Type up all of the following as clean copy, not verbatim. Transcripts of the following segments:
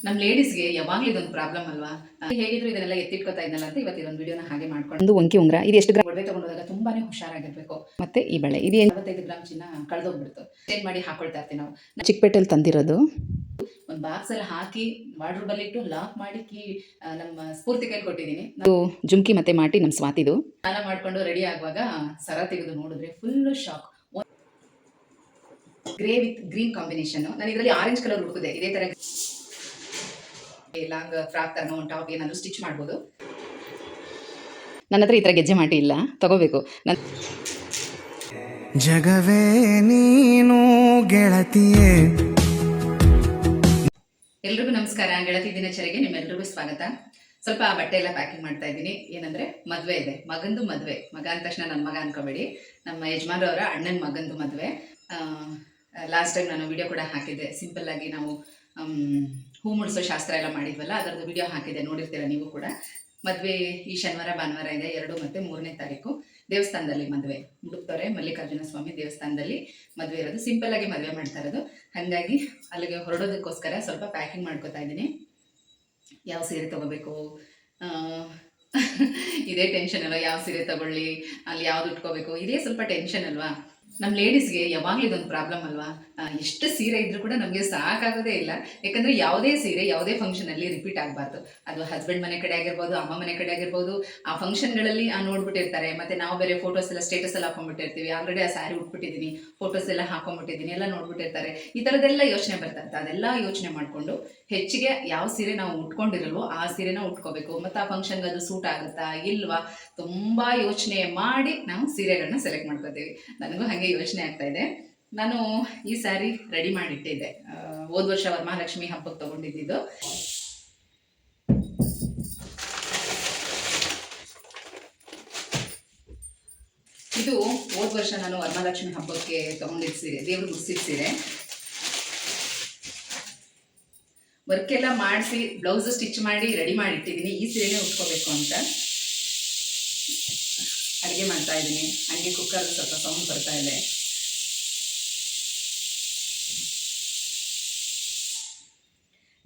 ನಮ್ಮ ಲೇಡೀಸ್ಗೆ ಯಾವಾಗಲೂ ಇದೊಂದು ಪ್ರಾಬ್ಲಮ್ ಅಲ್ವಾ. ಹೇಗಿದ್ರು ಇದನ್ನೆಲ್ಲ ಎತ್ತಿಟ್ಕೋತಾ ಇದ್ದಲ್ಲ ಅಂತ ಇವತ್ತು ಇದೊಂದು ವಿಡಿಯೋನ ಹಾಗೆ ಮಾಡ್ಕೊಂಡು ಒಂಕಿ ಉಂಗ್ರ ಇದು ಎಷ್ಟು ಗ್ರಾಮ್ ಒಡವೆ ತಗೊಂಡೋದಾಗ ತುಂಬಾನೇ ಹುಷಾರಾಗಿರ್ಬೇಕು. ಮತ್ತೆ ಈ ಬಳೆ ಇದು 45 ಗ್ರಾಮ್ ಚಿನ್ನ ಕಳೆದೋಗ್ಬಿಡ್ತು. ಚೇಂಜ್ ಮಾಡಿ ಹಾಕೊಳ್ತಾ ಇರ್ತೀವಿ ನಾವು. ಚಿಕ್ಕಪೇಟೆಯಲ್ಲಿ ತಂದಿರೋದು ಒಂದು ಬಾಕ್ಸ್ ಅಲ್ಲಿ ಹಾಕಿ ವಾರ್ಡ್ರೋಬ್ ಅಲ್ಲಿ ಇಟ್ಟು ಲಾಕ್ ಮಾಡಿ ನಮ್ಮ ಸ್ಫೂರ್ತಿ ಕೈಲಿ ಕೊಟ್ಟಿದ್ದೀನಿ. ಅದು ಜುಮ್ಕಿ ಮತ್ತೆ ಮಾಟಿ ನಮ್ಮ ಸ್ವಾತಿದು. ಸ್ನಾನ ಮಾಡ್ಕೊಂಡು ರೆಡಿ ಆಗುವಾಗ ಸರ ತೆಗೆದು ನೋಡಿದ್ರೆ full shock. Grey with green combination. ನಾನು ಇದರಲ್ಲಿ ಆರೆಂಜ್ ಕಲರ್ ಹುಡುಕಿದೆ. ಇದೇ ತರ ಲಾಂಗ್ ಫ್ರಾಕ್ ತರನೋ ಒಂದು ಟಾಪ್ ಏನಾದರೂ ಸ್ಟಿಚ್ ಮಾಡ್ಬೋದು. ನನ್ನ ಹತ್ರ ಈ ಥರ ಗೆಜ್ಜೆ ಮಾಟಿ ಇಲ್ಲ, ತಗೋಬೇಕು. ಜಗವೇ ನೀನು ಗೆಳತಿಯೇ. ಎಲ್ರಿಗೂ ನಮಸ್ಕಾರ. ಗೆಳತಿ ದಿನಚರಿಗೆ ನಿಮ್ಮೆಲ್ರಿಗೂ ಸ್ವಾಗತ. ಸ್ವಲ್ಪ ಬಟ್ಟೆ ಎಲ್ಲ ಪ್ಯಾಕಿಂಗ್ ಮಾಡ್ತಾ ಇದ್ದೀನಿ. ಏನಂದ್ರೆ ಮದುವೆ ಇದೆ, ಮಗಂದು ಮದುವೆ. ಮಗ ಅಂದ ತಕ್ಷಣ ನನ್ನ ಮಗ ಅನ್ಕೋಬೇಡಿ, ನಮ್ಮ ಯಜಮಾನರವರ ಅಣ್ಣನ ಮಗಂದು ಮದುವೆ. ಲಾಸ್ಟ್ ಟೈಮ್ ನಾನು ವಿಡಿಯೋ ಕೂಡ ಹಾಕಿದ್ದೆ. ಸಿಂಪಲ್ ಆಗಿ ನಾವು ಹೂ ಮುಡಿಸೋ ಶಾಸ್ತ್ರ ಎಲ್ಲ ಮಾಡಿದ್ವಲ್ಲ, ಅದರದ್ದು ವಿಡಿಯೋ ಹಾಕಿದ್ದೆ, ನೋಡಿರ್ತೀರ ನೀವು ಕೂಡ. ಮದುವೆ ಈ ಶನಿವಾರ ಭಾನುವಾರ ಇದೆ, 2 ಮತ್ತು 3ನೇ ತಾರೀಕು. ದೇವಸ್ಥಾನದಲ್ಲಿ ಮದುವೆ, ಮುಡುಕ್ತೊರೆ ಮಲ್ಲಿಕಾರ್ಜುನ ಸ್ವಾಮಿ ದೇವಸ್ಥಾನದಲ್ಲಿ ಮದುವೆ ಇರೋದು. ಸಿಂಪಲ್ ಆಗಿ ಮದುವೆ ಮಾಡ್ತಾ ಇರೋದು. ಹಾಗಾಗಿ ಅಲ್ಲಿಗೆ ಹೊರಡೋದಕ್ಕೋಸ್ಕರ ಸ್ವಲ್ಪ ಪ್ಯಾಕಿಂಗ್ ಮಾಡ್ಕೋತಾ ಇದ್ದೀನಿ. ಯಾವ ಸೀರೆ ತಗೋಬೇಕು, ಇದೇ ಟೆನ್ಷನ್ ಅಲ್ವಾ. ಯಾವ ಸೀರೆ ತಗೊಳ್ಳಿ, ಅಲ್ಲಿ ಯಾವ್ದು ಉಟ್ಕೋಬೇಕು, ಇದೇ ಸ್ವಲ್ಪ ಟೆನ್ಷನ್ ಅಲ್ವಾ. ನಮ್ಮ ಲೇಡೀಸ್ಗೆ ಯಾವಾಗಲೂ ಇದೊಂದು ಪ್ರಾಬ್ಲಮ್ ಅಲ್ವಾ. ಎಷ್ಟು ಸೀರೆ ಇದ್ರೂ ಕೂಡ ನಮಗೆ ಸಾಕಾಗೋದೇ ಇಲ್ಲ. ಯಾಕಂದರೆ ಯಾವುದೇ ಸೀರೆ ಯಾವುದೇ ಫಂಕ್ಷನಲ್ಲಿ ರಿಪೀಟ್ ಆಗಬಾರ್ದು. ಅದು ಹಸ್ಬೆಂಡ್ ಮನೆ ಕಡೆ ಆಗಿರ್ಬೋದು, ಅಮ್ಮ ಮನೆ ಕಡೆ ಆಗಿರ್ಬೋದು. ಆ ಫಂಕ್ಷನ್ಗಳಲ್ಲಿ ನೋಡ್ಬಿಟ್ಟಿರ್ತಾರೆ. ಮತ್ತು ನಾವು ಬೇರೆ ಫೋಟೋಸ್ ಎಲ್ಲ ಸ್ಟೇಟಸ್ ಎಲ್ಲ ಹಾಕೊಂಡ್ಬಿಟ್ಟಿರ್ತೀವಿ. ಆಲ್ರೆಡಿ ಆ ಸ್ಯಾರಿ ಉಟ್ಬಿಟ್ಟಿದ್ದೀನಿ, ಫೋಟೋಸ್ ಎಲ್ಲ ಹಾಕೊಂಡ್ಬಿಟ್ಟಿದ್ದೀನಿ, ಎಲ್ಲ ನೋಡ್ಬಿಟ್ಟಿರ್ತಾರೆ. ಈ ಥರದ್ದೆಲ್ಲ ಯೋಚನೆ ಬರ್ತಾ ಇರ್ತದೆ. ಅದೆಲ್ಲ ಯೋಚನೆ ಮಾಡಿಕೊಂಡು ಹೆಚ್ಚಿಗೆ ಯಾವ ಸೀರೆ ನಾವು ಉಟ್ಕೊಂಡಿರಲ್ವೋ ಆ ಸೀರೆನ ಉಟ್ಕೋಬೇಕು. ಮತ್ತು ಆ ಫಂಕ್ಷನ್ಗೆ ಅದು ಸೂಟ್ ಆಗುತ್ತಾ ಇಲ್ವಾ, ತುಂಬ ಯೋಚನೆ ಮಾಡಿ ನಾವು ಸೀರೆಗಳನ್ನ ಸೆಲೆಕ್ಟ್ ಮಾಡ್ಕೋತೀವಿ. ನನಗೂ ಹಾಗೆ ಯೋಚನೆ ಆಗ್ತಾ ಇದೆ. ನಾನು ಈ ಸ್ಯಾರಿ ರೆಡಿ ಮಾಡಿಟ್ಟಿದ್ದೆ. ಹೋದ ವರ್ಷ ವರಮಹಾಲಕ್ಷ್ಮಿ ಹಬ್ಬಕ್ಕೆ ತಗೊಂಡಿದ್ದು. ಇದು ಹೋದ ವರ್ಷ ನಾನು ವರಮಹಾಲಕ್ಷ್ಮಿ ಹಬ್ಬಕ್ಕೆ ತಗೊಂಡಿದ್ದ ಸೀರೆ, ದೇವ್ರಿಗೆ ಮುಗಿಸಿದ ಸೀರೆ. ವರ್ಕ್ ಎಲ್ಲ ಮಾಡಿಸಿ ಬ್ಲೌಸ್ ಸ್ಟಿಚ್ ಮಾಡಿ ರೆಡಿ ಮಾಡಿಟ್ಟಿದ್ದೀನಿ. ಈ ಸೀರೆನೇ ಉಟ್ಕೋಬೇಕು ಅಂತ ಅಡುಗೆ ಮಾಡ್ತಾ ಇದ್ದೀನಿ. ಹಂಗೆ ಕುಕ್ಕರ್ ಸ್ವಲ್ಪ ಸೌಂಡ್ ಬರ್ತಾ ಇದೆ.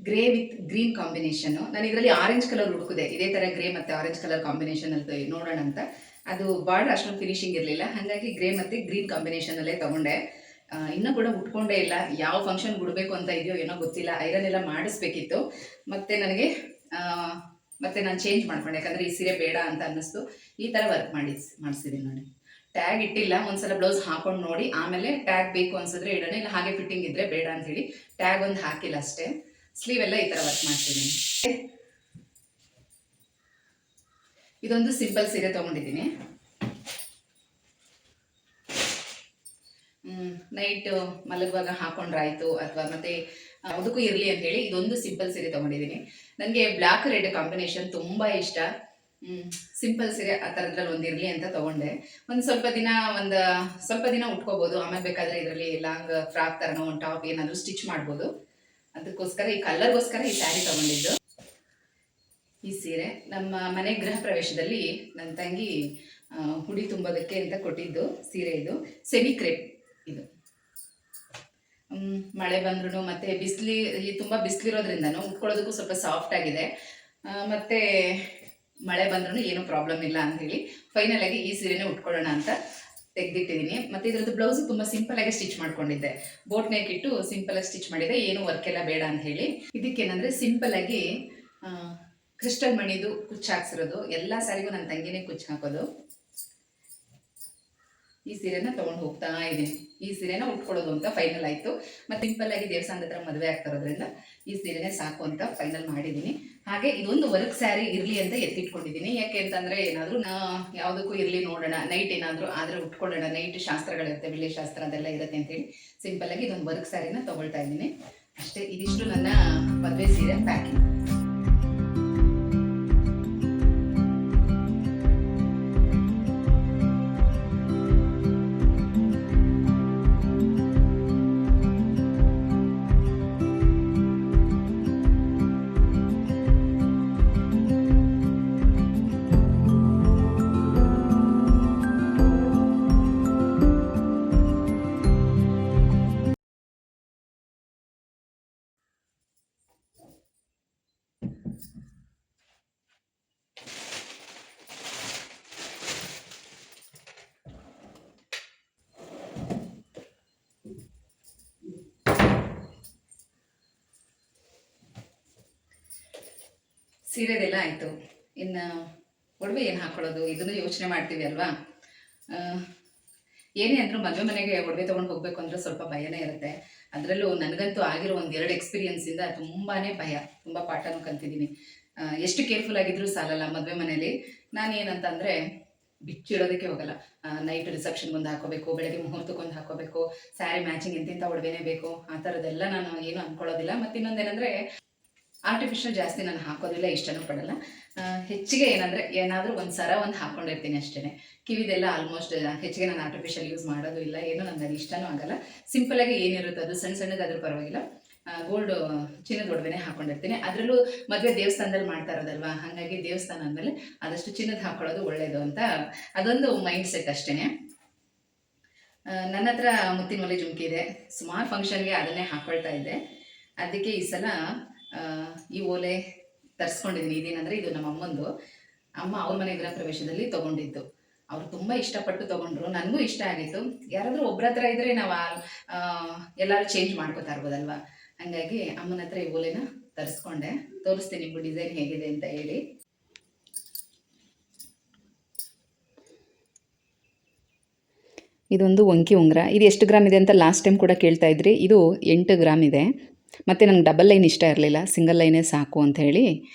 Grey with green combination. ನಾನು ಇದರಲ್ಲಿ ಆರೆಂಜ್ ಕಲರ್ ಹುಡುಕಿದೆ. ಇದೇ ಥರ ಗ್ರೇ ಮತ್ತು ಆರೆಂಜ್ ಕಲರ್ ಕಾಂಬಿನೇಷನ್ ಅಲ್ಲಿ ನೋಡೋಣ ಅಂತ. ಅದು ಬಾರ್ಡರ್ ಅಷ್ಟೊಂದು ಫಿನಿಶಿಂಗ್ ಇರಲಿಲ್ಲ, ಹಾಗಾಗಿ ಗ್ರೇ ಮತ್ತು ಗ್ರೀನ್ ಕಾಂಬಿನೇಷನಲ್ಲೇ ತೊಗೊಂಡೆ. ಇನ್ನೂ ಕೂಡ ಉಟ್ಕೊಂಡೇ ಇಲ್ಲ. ಯಾವ ಫಂಕ್ಷನ್ ಉಡಬೇಕು ಅಂತ ಇದೆಯೋ ಏನೋ ಗೊತ್ತಿಲ್ಲ. ಐರನ್ ಎಲ್ಲ ಮಾಡಿಸ್ಬೇಕಿತ್ತು. ಮತ್ತು ನನಗೆ ಮತ್ತೆ ನಾನು ಚೇಂಜ್ ಮಾಡ್ಕೊಂಡೆ, ಯಾಕಂದರೆ ಈ ಸೀರೆ ಬೇಡ ಅಂತ ಅನ್ನಿಸ್ತು. ಈ ಥರ ವರ್ಕ್ ಮಾಡಿಸಿದ್ದೀನಿ ನೋಡಿ. ಟ್ಯಾಗ್ ಇಟ್ಟಿಲ್ಲ. ಒಂದ್ಸಲ ಬ್ಲೌಸ್ ಹಾಕೊಂಡು ನೋಡಿ ಆಮೇಲೆ ಟ್ಯಾಗ್ ಬೇಕು ಅನ್ಸಿದ್ರೆ ಇಡೋಣ, ಇಲ್ಲ ಹಾಗೆ ಫಿಟ್ಟಿಂಗ್ ಇದ್ದರೆ ಬೇಡ ಅಂಥೇಳಿ ಟ್ಯಾಗ್ ಒಂದು ಹಾಕಿಲ್ಲ ಅಷ್ಟೇ. ಸ್ಲೀವ್ ಎಲ್ಲ ಈ ಥರ ವರ್ಕ್ ಮಾಡ್ತಿದ್ದೀನಿ. ಇದೊಂದು ಸಿಂಪಲ್ ಸೀರೆ ತೊಗೊಂಡಿದ್ದೀನಿ. ನೈಟ್ ಮಲಗುವಾಗ ಹಾಕೊಂಡ್ರಾಯ್ತು, ಅಥವಾ ಮತ್ತೆ ಯಾವುದಕ್ಕೂ ಇರಲಿ ಅಂತೇಳಿ ಇದೊಂದು ಸಿಂಪಲ್ ಸೀರೆ ತೊಗೊಂಡಿದ್ದೀನಿ. ನನಗೆ ಬ್ಲ್ಯಾಕ್ ರೆಡ್ ಕಾಂಬಿನೇಷನ್ ತುಂಬ ಇಷ್ಟ. ಸಿಂಪಲ್ ಸೀರೆ ಆ ಥರದ್ರಲ್ಲಿ ಒಂದು ಇರಲಿ ಅಂತ ತೊಗೊಂಡೆ. ಸ್ವಲ್ಪ ದಿನ ಉಟ್ಕೋಬೋದು. ಆಮೇಲೆ ಬೇಕಾದರೆ ಇದರಲ್ಲಿ ಲಾಂಗ್ ಫ್ರಾಕ್ ಥರನೋ ಒಂದು ಟಾಪ್ ಏನಾದರೂ ಸ್ಟಿಚ್ ಮಾಡ್ಬೋದು. ಅದಕ್ಕೋಸ್ಕರ ಈ ಕಲರ್ಗೋಸ್ಕರ ಈ ಸ್ಯಾರಿ ತೊಗೊಂಡಿದ್ದು. ಈ ಸೀರೆ ನಮ್ಮ ಮನೆ ಗೃಹ ಪ್ರವೇಶದಲ್ಲಿ ನನ್ನ ತಂಗಿ ಹುಡಿ ತುಂಬೋದಕ್ಕೆ ಅಂತ ಕೊಟ್ಟಿದ್ದು ಸೀರೆ. ಇದು ಸೆಮಿ ಕ್ರೇಪ್. ಇದು ಮಳೆ ಬಂದ್ರೂ ಮತ್ತು ತುಂಬ ಬಿಸಿಲಿರೋದ್ರಿಂದನೂ ಉಟ್ಕೊಳ್ಳೋದಕ್ಕೂ ಸ್ವಲ್ಪ ಸಾಫ್ಟ್ ಆಗಿದೆ. ಮತ್ತು ಮಳೆ ಬಂದ್ರೂ ಏನೂ ಪ್ರಾಬ್ಲಮ್ ಇಲ್ಲ ಅಂಥೇಳಿ ಫೈನಲ್ ಆಗಿ ಈ ಸೀರೆನೇ ಉಟ್ಕೊಳ್ಳೋಣ ಅಂತ ತೆಗೆದಿಟ್ಟಿದ್ದೀನಿ. ಮತ್ತು ಇದರದ್ದು ಬ್ಲೌಸು ತುಂಬ ಸಿಂಪಲಾಗಿ ಸ್ಟಿಚ್ ಮಾಡ್ಕೊಂಡಿದ್ದೆ. ಬೋಟ್ ನೆಕ್ ಇಟ್ಟು ಸಿಂಪಲಾಗಿ ಸ್ಟಿಚ್ ಮಾಡಿದೆ, ಏನೂ ವರ್ಕ್ ಎಲ್ಲ ಬೇಡ ಅಂತ ಹೇಳಿ. ಇದಕ್ಕೇನಂದರೆ ಸಿಂಪಲಾಗಿ ಕ್ರಿಸ್ಟಲ್ ಮಣಿದು ಕುಚ್ಚು ಹಾಕ್ಸಿರೋದು. ಎಲ್ಲ ಸ್ಯಾರಿಗೂ ನನ್ನ ತಂಗಿನೇ ಕುಚ್ಚು ಹಾಕೋದು. ಈ ಸೀರೆನ ತೊಗೊಂಡು ಹೋಗ್ತಾ ಇದ್ದೀನಿ. ಈ ಸೀರೆನ ಉಟ್ಕೊಳ್ಳೋದು ಅಂತ ಫೈನಲ್ ಆಯಿತು. ಮತ್ತು ಸಿಂಪಲ್ಲಾಗಿ ದೇವಸ್ಥಾನದ ಹತ್ರ ಮದುವೆ ಆಗ್ತಿರೋದ್ರಿಂದ ಈ ಸೀರೆನೇ ಸಾಕು ಅಂತ ಫೈನಲ್ ಮಾಡಿದ್ದೀನಿ. ಹಾಗೆ ಇದೊಂದು ವರ್ಕ್ ಸ್ಯಾರಿ ಇರಲಿ ಅಂತ ಎತ್ತಿಟ್ಕೊಂಡಿದ್ದೀನಿ. ಯಾಕೆ ಅಂತಂದರೆ ಏನಾದರೂ ಯಾವುದಕ್ಕೂ ಇರಲಿ ನೋಡೋಣ, ನೈಟ್ ಏನಾದರೂ ಆದರೆ ಉಟ್ಕೊಳ್ಳೋಣ. ನೈಟ್ ಶಾಸ್ತ್ರಗಳಿರುತ್ತೆ, ವಿಳ್ಳಿ ಶಾಸ್ತ್ರ ಅದೆಲ್ಲ ಇರುತ್ತೆ ಅಂತೇಳಿ ಸಿಂಪಲ್ಲಾಗಿ ಇದೊಂದು ವರ್ಕ್ ಸ್ಯಾರಿನ ತೊಗೊಳ್ತಾ ಇದ್ದೀನಿ ಅಷ್ಟೇ. ಇದಿಷ್ಟು ನನ್ನ ಮದುವೆ ಸೀರೆ ಪ್ಯಾಕಿಂಗ್. ಸೀರೆದೆಲ್ಲ ಆಯಿತು. ಇನ್ನು ಒಡವೆ ಏನು ಹಾಕ್ಕೊಳ್ಳೋದು ಇದನ್ನು ಯೋಚನೆ ಮಾಡ್ತೀವಿ ಅಲ್ವಾ. ಆ, ಏನೇ ಅಂದರೂ ಮದುವೆ ಮನೆಗೆ ಒಡವೆ ತೊಗೊಂಡು ಹೋಗಬೇಕು ಅಂದರೆ ಸ್ವಲ್ಪ ಭಯನೇ ಇರುತ್ತೆ. ಅದರಲ್ಲೂ ನನಗಂತೂ ಆಗಿರೋ ಒಂದು 2 ಎಕ್ಸ್ಪೀರಿಯನ್ಸಿಂದ ತುಂಬಾ ಭಯ, ತುಂಬ ಪಾಠನೂ ಕಲ್ತಿದ್ದೀನಿ. ಎಷ್ಟು ಕೇರ್ಫುಲ್ ಆಗಿದ್ರೂ ಸಾಲಲ್ಲ ಮದುವೆ ಮನೇಲಿ. ನಾನೇನಂತಂದರೆ ಬಿಚ್ಚಿಡೋದಕ್ಕೆ ಹೋಗಲ್ಲ. ನೈಟ್ ರಿಸೆಪ್ಷನ್ಗೊಂದು ಹಾಕೋಬೇಕು, ಬೆಳಗ್ಗೆ ಮುಹೂರ್ತಕ್ಕೊಂದು ಹಾಕೋಬೇಕು, ಸ್ಯಾರಿ ಮ್ಯಾಚಿಂಗ್ ಇಂತಿಂಥ ಒಡವೆನೇ ಬೇಕು, ಆ ಥರದ್ದೆಲ್ಲ ನಾನು ಏನು ಅಂದ್ಕೊಳ್ಳೋದಿಲ್ಲ. ಮತ್ತು ಇನ್ನೊಂದೇನೆಂದರೆ ಆರ್ಟಿಫಿಷಿಯಲ್ ಜಾಸ್ತಿ ನಾನು ಹಾಕೋದಿಲ್ಲ, ಇಷ್ಟನೂ ಪಡಲ್ಲ. ಹೆಚ್ಚಿಗೆ ಏನಂದರೆ ಏನಾದರೂ ಒಂದು ಸರ ಒಂದು ಹಾಕ್ಕೊಂಡಿರ್ತೀನಿ ಅಷ್ಟೇ. ಕಿವಿದೆಲ್ಲ ಆಲ್ಮೋಸ್ಟ್ ಹೆಚ್ಚಿಗೆ ನಾನು ಆರ್ಟಿಫಿಷಿಯಲ್ ಯೂಸ್ ಮಾಡೋದು ಇಲ್ಲ, ಏನೂ ನನಗೆ ಅದು ಇಷ್ಟನೂ ಆಗಲ್ಲ. ಸಿಂಪಲಾಗಿ ಏನಿರುತ್ತೆ ಅದು ಸಣ್ಣ ಸಣ್ಣದಾದ್ರೂ ಪರವಾಗಿಲ್ಲ. ಗೋಲ್ಡ್ ಚಿನ್ನದ ಒಡವೆನೇ ಹಾಕ್ಕೊಂಡಿರ್ತೀನಿ. ಅದರಲ್ಲೂ ಮದುವೆ ದೇವಸ್ಥಾನದಲ್ಲಿ ಮಾಡ್ತಾ ಇರೋದಲ್ವಾ, ಹಾಗಾಗಿ ದೇವಸ್ಥಾನ ಅಂದಮೇಲೆ ಆದಷ್ಟು ಚಿನ್ನದ ಹಾಕ್ಕೊಳ್ಳೋದು ಒಳ್ಳೆಯದು ಅಂತ ಅದೊಂದು ಮೈಂಡ್ ಸೆಟ್ ಅಷ್ಟೇ. ನನ್ನ ಹತ್ರ ಮುತ್ತಿನ ಒಲೆ ಜುಮ್ಕಿ ಇದೆ, ಸುಮಾರು ಫಂಕ್ಷನ್ಗೆ ಅದನ್ನೇ ಹಾಕ್ಕೊಳ್ತಾ ಇದ್ದೆ. ಅದಕ್ಕೆ ಈ ಸಲ ಈ ಓಲೆ ತರಿಸ್ಕೊಂಡಿದ್ದೀನಿ. ಇದೇನಂದರೆ ಇದು ನಮ್ಮ ಅಮ್ಮಂದು. ಅಮ್ಮ ಅವ್ರ ಮನೆ ಗೃಹ ಪ್ರವೇಶದಲ್ಲಿ ತೊಗೊಂಡಿದ್ದು. ಅವರು ತುಂಬ ಇಷ್ಟಪಟ್ಟು ತೊಗೊಂಡ್ರು, ನನಗೂ ಇಷ್ಟ ಆಗಿತ್ತು. ಯಾರಾದರೂ ಒಬ್ಬರ ಹತ್ರ ಇದ್ದರೆ ನಾವು ಎಲ್ಲರೂ ಚೇಂಜ್ ಮಾಡ್ಕೋತಾ ಇರ್ಬೋದಲ್ವ. ಹಂಗಾಗಿ ಅಮ್ಮನ ಹತ್ರ ಈ ಓಲೆನ ತರಿಸ್ಕೊಂಡೆ. ತೋರಿಸ್ತೀನಿ ನಿಮಗೂ ಡಿಸೈನ್ ಹೇಗಿದೆ ಅಂತ ಹೇಳಿ. ಇದೊಂದು ವಂಕಿ ಉಂಗುರ. ಇದು ಎಷ್ಟು ಗ್ರಾಮ್ ಇದೆ ಅಂತ ಲಾಸ್ಟ್ ಟೈಮ್ ಕೂಡ ಕೇಳ್ತಾ ಇದ್ರಿ. ಇದು 8 ಗ್ರಾಮ್ ಇದೆ. ಮತ್ತು ನನಗೆ ಡಬಲ್ ಲೈನ್ ಇಷ್ಟ ಇರಲಿಲ್ಲ, ಸಿಂಗಲ್ ಲೈನೇ ಸಾಕು ಅಂತ ಹೇಳಿ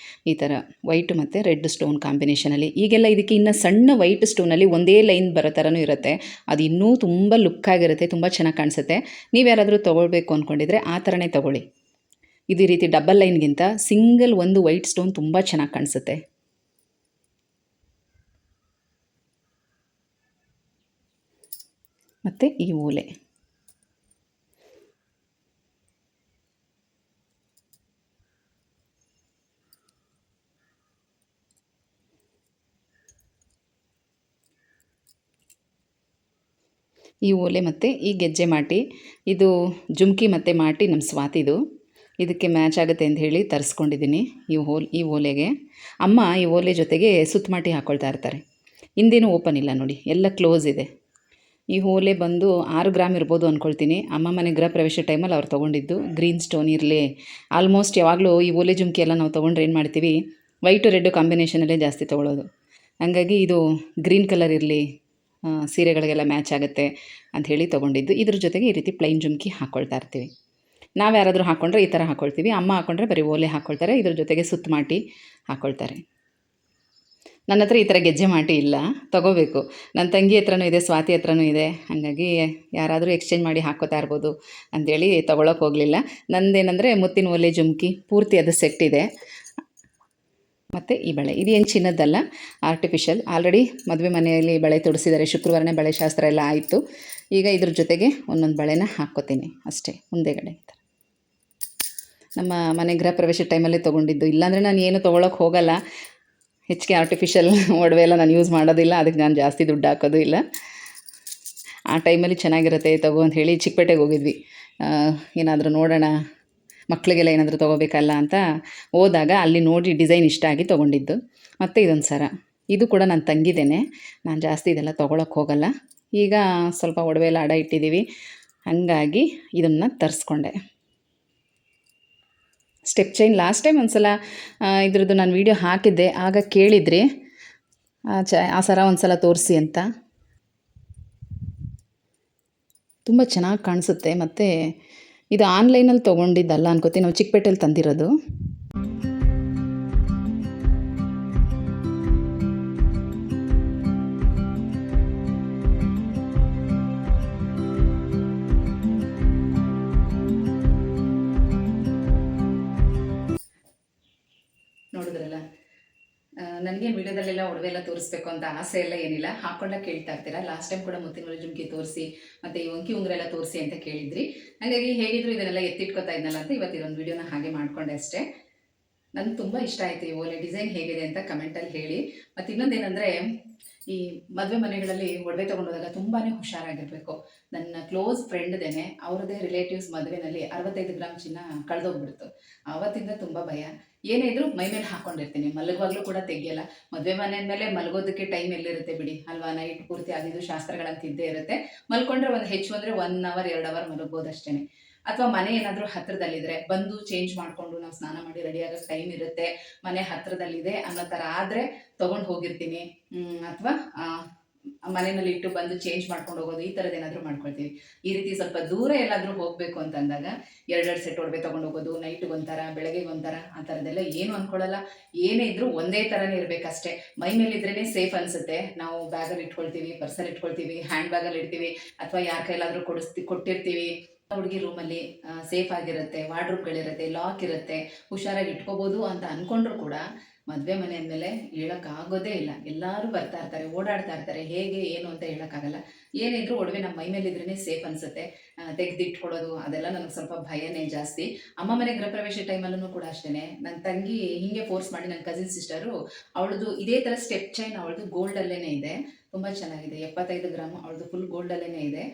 ಈ ಥರ ವೈಟ್ ಮತ್ತು ರೆಡ್ ಸ್ಟೋನ್ ಕಾಂಬಿನೇಷನಲ್ಲಿ. ಈಗೆಲ್ಲ ಇದಕ್ಕೆ ಇನ್ನು ಸಣ್ಣ ವೈಟ್ ಸ್ಟೋನಲ್ಲಿ ಒಂದೇ ಲೈನ್ ಬರೋ ಥರನೂ ಇರುತ್ತೆ. ಅದು ಇನ್ನೂ ತುಂಬ ಲುಕ್ಕಾಗಿರುತ್ತೆ, ತುಂಬ ಚೆನ್ನಾಗಿ ಕಾಣಿಸುತ್ತೆ. ನೀವು ಯಾರಾದರೂ ತೊಗೊಳ್ಬೇಕು ಅಂದ್ಕೊಂಡಿದ್ರೆ ಆ ಥರನೇ ತೊಗೊಳ್ಳಿ. ಇದು ಈ ರೀತಿ ಡಬಲ್ ಲೈನ್ಗಿಂತ ಸಿಂಗಲ್ ಒಂದು ವೈಟ್ ಸ್ಟೋನ್ ತುಂಬ ಚೆನ್ನಾಗಿ ಕಾಣಿಸುತ್ತೆ. ಮತ್ತು ಈ ಓಲೆ ಮತ್ತು ಈ ಗೆಜ್ಜೆ ಮಾಟಿ, ಇದು ಜುಮ್ಕಿ ಮತ್ತು ಮಾಟಿ ನಮ್ಮ ಸ್ವಾತಿದು. ಇದಕ್ಕೆ ಮ್ಯಾಚ್ ಆಗುತ್ತೆ ಅಂತ ಹೇಳಿ ತರಿಸ್ಕೊಂಡಿದ್ದೀನಿ ಈ ಓಲೆಗೆ. ಅಮ್ಮ ಈ ಓಲೆ ಜೊತೆಗೆ ಸುತ್ತಮಾಟಿ ಹಾಕ್ಕೊಳ್ತಾ ಇರ್ತಾರೆ. ಹಿಂದೇನೂ ಓಪನ್ ಇಲ್ಲ ನೋಡಿ, ಎಲ್ಲ ಕ್ಲೋಸ್ ಇದೆ. ಈ ಓಲೆ ಬಂದು 6 ಗ್ರಾಮ್ ಇರ್ಬೋದು ಅಂದ್ಕೊಳ್ತೀನಿ. ಅಮ್ಮ ಮನೆ ಗೃಹ ಪ್ರವೇಶ ಟೈಮಲ್ಲಿ ಅವ್ರು ತೊಗೊಂಡಿದ್ದು. ಗ್ರೀನ್ ಸ್ಟೋನ್ ಇರಲಿ, ಆಲ್ಮೋಸ್ಟ್ ಯಾವಾಗಲೂ ಈ ಓಲೆ ಜುಮ್ಕಿ ಎಲ್ಲ ನಾವು ತೊಗೊಂಡ್ರೆ ಏನು ಮಾಡ್ತೀವಿ, ವೈಟು ರೆಡ್ಡು ಕಾಂಬಿನೇಷನಲ್ಲೇ ಜಾಸ್ತಿ ತೊಗೊಳ್ಳೋದು. ಹಾಗಾಗಿ ಇದು ಗ್ರೀನ್ ಕಲರ್ ಇರಲಿ, ಸೀರೆಗಳಿಗೆಲ್ಲ ಮ್ಯಾಚ್ ಆಗುತ್ತೆ ಅಂಥೇಳಿ ತೊಗೊಂಡಿದ್ದು. ಇದ್ರ ಜೊತೆಗೆ ಈ ರೀತಿ ಪ್ಲೈನ್ ಜುಮ್ಕಿ ಹಾಕ್ಕೊಳ್ತಾ ಇರ್ತೀವಿ. ನಾವು ಯಾರಾದರೂ ಹಾಕ್ಕೊಂಡ್ರೆ ಈ ಥರ ಹಾಕ್ಕೊಳ್ತೀವಿ. ಅಮ್ಮ ಹಾಕ್ಕೊಂಡ್ರೆ ಬರೀ ಓಲೆ ಹಾಕ್ಕೊಳ್ತಾರೆ, ಇದ್ರ ಜೊತೆಗೆ ಸುತ್ತ ಮಾಟಿ ಹಾಕ್ಕೊಳ್ತಾರೆ. ನನ್ನ ಹತ್ರ ಈ ಥರ ಗೆಜ್ಜೆ ಮಾಟಿ ಇಲ್ಲ, ತೊಗೋಬೇಕು. ನನ್ನ ತಂಗಿ ಹತ್ರನೂ ಇದೆ, ಸ್ವಾತಿ ಹತ್ರನೂ ಇದೆ. ಹಾಗಾಗಿ ಯಾರಾದರೂ ಎಕ್ಸ್ಚೇಂಜ್ ಮಾಡಿ ಹಾಕ್ಕೋತಾ ಇರ್ಬೋದು ಅಂಥೇಳಿ ತೊಗೊಳಕ್ಕೆ ಹೋಗಲಿಲ್ಲ. ನಂದೇನೆಂದರೆ ಮುತ್ತಿನ ಒಲೆ ಜುಮ್ಕಿ ಪೂರ್ತಿ ಅದು ಸೆಟ್ ಇದೆ. ಮತ್ತು ಈ ಬಳೆ ಇದೇನು ಚಿನ್ನದ್ದಲ್ಲ, ಆರ್ಟಿಫಿಷಿಯಲ್. ಆಲ್ರೆಡಿ ಮದುವೆ ಮನೆಯಲ್ಲಿ ಬಳೆ ತೊಡಿಸಿದ್ದಾರೆ, ಶುಕ್ರವಾರನೇ ಬಳೆ ಶಾಸ್ತ್ರ ಎಲ್ಲ ಆಯಿತು. ಈಗ ಇದ್ರ ಜೊತೆಗೆ ಒಂದೊಂದು ಬಳೆನ ಹಾಕ್ಕೋತೀನಿ ಅಷ್ಟೇ ಮುಂದೆಗಡೆ. ನಮ್ಮ ಮನೆ ಗೃಹ ಪ್ರವೇಶ ಟೈಮಲ್ಲೇ ತೊಗೊಂಡಿದ್ದು. ಇಲ್ಲಾಂದರೆ ನಾನು ಏನು ತೊಗೊಳಕ್ಕೆ ಹೋಗಲ್ಲ. ಹೆಚ್ಚಿಗೆ ಆರ್ಟಿಫಿಷಿಯಲ್ ಒಡವೆ ಎಲ್ಲ ನಾನು ಯೂಸ್ ಮಾಡೋದಿಲ್ಲ, ಅದಕ್ಕೆ ನಾನು ಜಾಸ್ತಿ ದುಡ್ಡು ಹಾಕೋದು ಇಲ್ಲ. ಆ ಟೈಮಲ್ಲಿ ಚೆನ್ನಾಗಿರುತ್ತೆ ತಗೋ ಅಂತ ಹೇಳಿ ಚಿಕ್ಕಪೇಟೆಗೆ ಹೋಗಿದ್ವಿ. ಏನಾದರೂ ನೋಡೋಣ, ಮಕ್ಕಳಿಗೆಲ್ಲ ಏನಾದರೂ ತೊಗೋಬೇಕಲ್ಲ ಅಂತ ಹೋದಾಗ ಅಲ್ಲಿ ನೋಡಿ ಡಿಸೈನ್ ಇಷ್ಟ ಆಗಿ ತೊಗೊಂಡಿದ್ದು. ಮತ್ತು ಇದೊಂದು ಸರ, ಇದು ಕೂಡ ನಾನು ತಂಗಿದ್ದೇನೆ. ನಾನು ಜಾಸ್ತಿ ಇದೆಲ್ಲ ತೊಗೊಳಕ್ಕೆ ಹೋಗಲ್ಲ. ಈಗ ಸ್ವಲ್ಪ ಒಡವೆ ಎಲ್ಲ ಅಡ ಇಟ್ಟಿದ್ದೀವಿ, ಹಾಗಾಗಿ ಇದನ್ನು ತರಿಸ್ಕೊಂಡೆ. ಸ್ಟೆಪ್ ಚೈನ್ ಲಾಸ್ಟ್ ಟೈಮ್ ಒಂದು ಸಲ ಇದ್ರದ್ದು ನಾನು ವೀಡಿಯೋ ಹಾಕಿದ್ದೆ, ಆಗ ಕೇಳಿದ್ರಿ ಆ ಸರ ಒಂದು ಸಲ ತೋರಿಸಿ ಅಂತ. ತುಂಬ ಚೆನ್ನಾಗಿ ಕಾಣಿಸುತ್ತೆ. ಮತ್ತು ಇದು ಆನ್ಲೈನಲ್ಲಿ ತೊಗೊಂಡಿದ್ದಲ್ಲ ಅನ್ಕೋತೀನಿ, ನಾವು ಚಿಕ್ಕಪೇಟೆಯಲ್ಲಿ ತಂದಿರೋದು. ನೋಡಿದ್ರಲ್ಲ, ನನಗೆ ವಿಡಿಯೋದಲ್ಲೆಲ್ಲ ಒಡವೆ ಎಲ್ಲ ತೋರಿಸ್ಬೇಕು ಅಂತ ಆಸೆ ಎಲ್ಲ ಏನಿಲ್ಲ, ಹಾಕ್ಕೊಂಡಾಗ ಕೇಳ್ತಾ ಇರ್ತೀರಾ. ಲಾಸ್ಟ್ ಟೈಮ್ ಕೂಡ ಮುತ್ತಿನ ಒಲೆ ಜುಮ್ಕಿ ತೋರಿಸಿ ಮತ್ತು ಈ ವಂಕಿ ಉಂಗುರ ಎಲ್ಲ ತೋರಿಸಿ ಅಂತ ಕೇಳಿದ್ರಿ. ಹಾಗಾಗಿ ಹೇಗಿದ್ರು ಇದನ್ನೆಲ್ಲ ಎತ್ತಿಟ್ಕೊತಾ ಇದ್ನಲ್ಲ ಅಂತ ಇವತ್ತು ಇದೊಂದು ವಿಡಿಯೋನ ಹಾಗೆ ಮಾಡಿಕೊಂಡೆ ಅಷ್ಟೇ. ನನಗೆ ತುಂಬ ಇಷ್ಟ ಆಯಿತು ಈ ಓಲೆ ಡಿಸೈನ್ ಹೇಗಿದೆ ಅಂತ ಕಮೆಂಟಲ್ಲಿ ಹೇಳಿ. ಮತ್ತು ಇನ್ನೊಂದೇನೆಂದರೆ, ಈ ಮದುವೆ ಮನೆಗಳಲ್ಲಿ ಒಡವೆ ತೊಗೊಂಡೋದಾಗ ತುಂಬಾ ಹುಷಾರಾಗಿರಬೇಕು. ನನ್ನ ಕ್ಲೋಸ್ ಫ್ರೆಂಡ್ದೇನೆ ಅವ್ರದ್ದೇ ರಿಲೇಟಿವ್ಸ್ ಮದುವೆನಲ್ಲಿ 65 ಗ್ರಾಮ್ ಚಿನ್ನ ಕಳೆದೋಗ್ಬಿಡ್ತು. ಆವತ್ತಿಂದ ತುಂಬ ಭಯ. ಏನೇ ಇದ್ರೂ ಮೈ ಮೇಲೆ ಹಾಕ್ಕೊಂಡಿರ್ತೀನಿ, ಮಲಗುವಾಗಲೂ ಕೂಡ ತೆಗಿಯಲ್ಲ. ಮದುವೆ ಮನೆ ಮೇಲೆ ಮಲಗೋದಕ್ಕೆ ಟೈಮ್ ಎಲ್ಲಿರುತ್ತೆ ಬಿಡಿ ಅಲ್ವಾ, ನೈಟ್ ಪೂರ್ತಿ ಅದಿದು ಶಾಸ್ತ್ರಗಳಂತ ಇದ್ದೇ ಇರುತ್ತೆ. ಮಲ್ಕೊಂಡ್ರೆ ಒಂದು ಹೆಚ್ಚು ಅಂದರೆ 1 ಅವರ್ 2 ಅವರ್ ಮಲಗ್ಬೋದು ಅಷ್ಟೇ. ಅಥವಾ ಮನೆ ಏನಾದರೂ ಹತ್ತಿರದಲ್ಲಿದ್ದರೆ ಬಂದು ಚೇಂಜ್ ಮಾಡಿಕೊಂಡು ನಾವು ಸ್ನಾನ ಮಾಡಿ ರೆಡಿ ಆಗೋಕ್ಕೆ ಟೈಮ್ ಇರುತ್ತೆ, ಮನೆ ಹತ್ತಿರದಲ್ಲಿದೆ ಅನ್ನೋ ಥರ ಆದರೆ ತೊಗೊಂಡು ಹೋಗಿರ್ತೀನಿ. ಅಥವಾ ಮನೆಯಲ್ಲಿ ಇಟ್ಟು ಬಂದು ಚೇಂಜ್ ಮಾಡ್ಕೊಂಡು ಹೋಗೋದು, ಈ ಥರದ್ದು ಏನಾದರೂ ಮಾಡ್ಕೊಳ್ತೀವಿ. ಈ ರೀತಿ ಸ್ವಲ್ಪ ದೂರ ಎಲ್ಲಾದರೂ ಹೋಗಬೇಕು ಅಂತಂದಾಗ ಎರಡೆರಡು ಸೆಟ್ ಒಡವೆ ತೊಗೊಂಡು ಹೋಗೋದು, ನೈಟ್ಗೆ ಒಂಥರ ಬೆಳಗ್ಗೆಗೆ ಒಂಥರ ಆ ಥರದ್ದೆಲ್ಲ ಏನು ಅಂದ್ಕೊಳ್ಳಲ್ಲ. ಏನೇ ಇದ್ರೂ ಒಂದೇ ಥರನೇ ಇರಬೇಕಷ್ಟೇ. ಮೈ ಮೇಲಿದ್ರೇ ಸೇಫ್ ಅನಿಸುತ್ತೆ. ನಾವು ಬ್ಯಾಗಲ್ಲಿ ಇಟ್ಕೊಳ್ತೀವಿ, ಪರ್ಸಲ್ಲಿ ಇಟ್ಕೊಳ್ತೀವಿ, ಹ್ಯಾಂಡ್ ಬ್ಯಾಗಲ್ಲಿ ಇಡ್ತೀವಿ, ಅಥವಾ ಯಾರ ಕೈಲಾದರೂ ಕೊಟ್ಟಿರ್ತೀವಿ. ಹುಡುಗಿ ರೂಮಲ್ಲಿ ಸೇಫ್ ಆಗಿರುತ್ತೆ, ವಾರ್ಡ್ರೋಬ್ಗಳಿರುತ್ತೆ, ಲಾಕ್ ಇರುತ್ತೆ, ಹುಷಾರಾಗಿ ಇಟ್ಕೋಬೋದು ಅಂತ ಅಂದ್ಕೊಂಡ್ರು ಕೂಡ ಮದುವೆ ಮನೆ ಅಂದಮೇಲೆ ಹೇಳೋಕ್ಕಾಗೋದೇ ಇಲ್ಲ. ಎಲ್ಲರೂ ಬರ್ತಾ ಇರ್ತಾರೆ, ಓಡಾಡ್ತಾ ಇರ್ತಾರೆ, ಹೇಗೆ ಏನು ಅಂತ ಹೇಳೋಕ್ಕಾಗಲ್ಲ. ಏನಿದ್ರು ಒಡವೆ ನಮ್ಮ ಮೈ ಮೇಲಿದ್ರೇ ಸೇಫ್ ಅನಿಸುತ್ತೆ. ತೆಗೆದಿಟ್ಕೊಡೋದು ಅದೆಲ್ಲ ನನಗೆ ಸ್ವಲ್ಪ ಭಯನೇ ಜಾಸ್ತಿ. ಅಮ್ಮ ಮನೆ ಗೃಹಪ್ರವೇಶ ಟೈಮಲ್ಲೂ ಕೂಡ ಅಷ್ಟೇ, ನನ್ನ ತಂಗಿ ಹೀಗೆ ಫೋರ್ಸ್ ಮಾಡಿ, ನನ್ನ ಕಸಿನ್ ಸಿಸ್ಟರು ಅವಳದು ಇದೇ ಥರ ಸ್ಟೆಪ್ ಚೈನ್ ಅವಳದು ಗೋಲ್ಡಲ್ಲೇ ಇದೆ, ತುಂಬ ಚೆನ್ನಾಗಿದೆ, 75 ಗ್ರಾಮು ಅವಳದು ಫುಲ್ ಗೋಲ್ಡಲ್ಲೇ ಇದೆ.